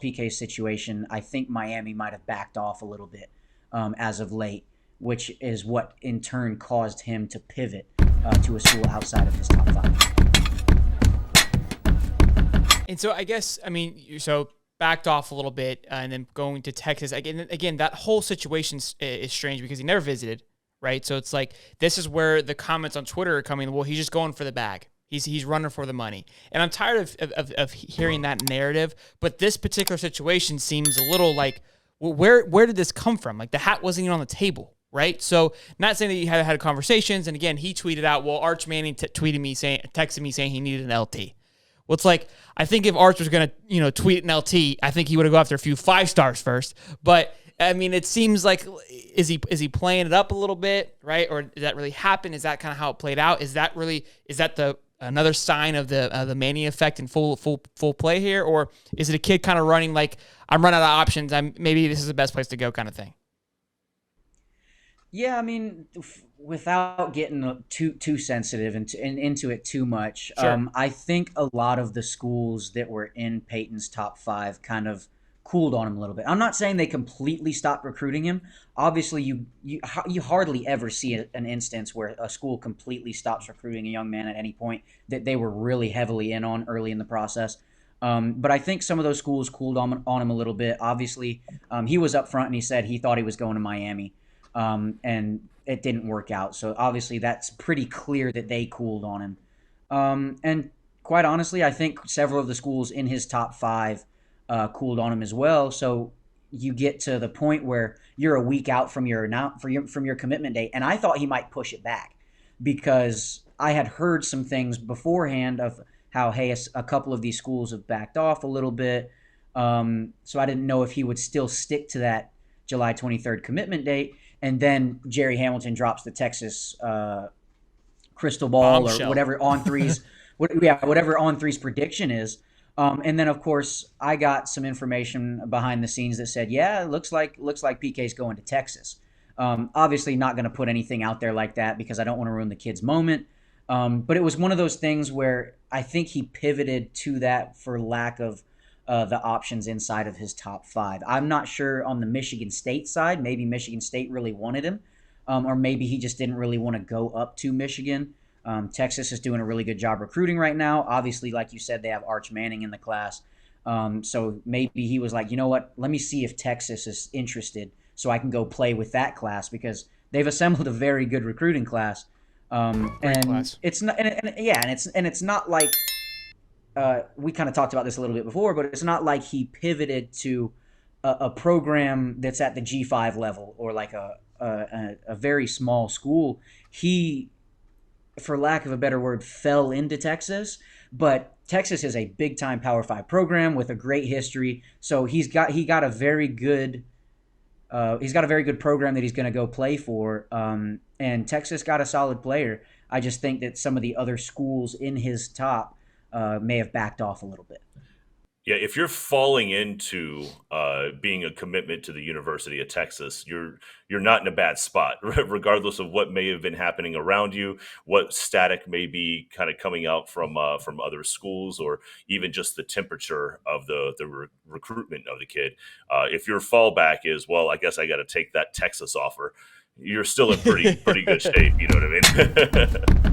PK's situation, I think Miami might have backed off a little bit as of late, which is what in turn caused him to pivot to a school outside of his top 5. And so I guess, I mean, so backed off a little bit and then going to Texas. Again, that whole situation is strange because he never visited, right? So it's like, this is where the comments on Twitter are coming, well, he's just going for the bag. He's running for the money. And I'm tired of hearing that narrative, but this particular situation seems a little like, well, where did this come from? Like, the hat wasn't even on the table, right? So not saying that you had conversations, and again, he tweeted out, well, Arch Manning texted me saying he needed an LT. Well, it's like, I think if Arch was going to, tweet an LT, I think he would have go after a few 5 stars first. But I mean, it seems like, is he playing it up a little bit, right? Or did that really happen? Is that kind of how it played out? Is that another sign of the Manning effect in full play here, or is it a kid kind of running like, I'm running out of options, maybe this is the best place to go kind of thing? Yeah, I mean, without getting too sensitive and into it too much, Sure. I think a lot of the schools that were in Peyton's top 5 kind of cooled on him a little bit. I'm not saying they completely stopped recruiting him. Obviously, you hardly ever see an instance where a school completely stops recruiting a young man at any point that they were really heavily in on early in the process. But I think some of those schools cooled on him a little bit. Obviously, he was up front and he said he thought he was going to Miami. And it didn't work out. So obviously that's pretty clear that they cooled on him. And quite honestly, I think several of the schools in his top 5 cooled on him as well. So you get to the point where you're a week out from your commitment date, and I thought he might push it back because I had heard some things beforehand of how, hey, a couple of these schools have backed off a little bit. So I didn't know if he would still stick to that July 23rd commitment date. And then Jerry Hamilton drops the Texas crystal ball Bombshell. or whatever whatever on three's prediction is. And then of course I got some information behind the scenes that said, yeah, it looks like PK's going to Texas. Obviously not going to put anything out there like that because I don't want to ruin the kid's moment. But it was one of those things where I think he pivoted to that for lack of the options inside of his top 5. I'm not sure on the Michigan State side. Maybe Michigan State really wanted him, or maybe he just didn't really want to go up to Michigan. Texas is doing a really good job recruiting right now. Obviously, like you said, they have Arch Manning in the class. So maybe he was like, you know what? Let me see if Texas is interested so I can go play with that class because they've assembled a very good recruiting class. Great class. It's not, and it's not like we kind of talked about this a little bit before, but it's not like he pivoted to a program that's at the G5 level or like a very small school. He, for lack of a better word, fell into Texas, but Texas is a big time Power 5 program with a great history. So he got a very good program that he's going to go play for. And Texas got a solid player. I just think that some of the other schools in his top may have backed off a little bit. Yeah, if you're falling into being a commitment to the University of Texas, you're not in a bad spot, regardless of what may have been happening around you, what static may be kind of coming out from other schools, or even just the temperature of the recruitment of the kid. If your fallback is, well, I guess I got to take that Texas offer, you're still in pretty good shape. You know what I mean?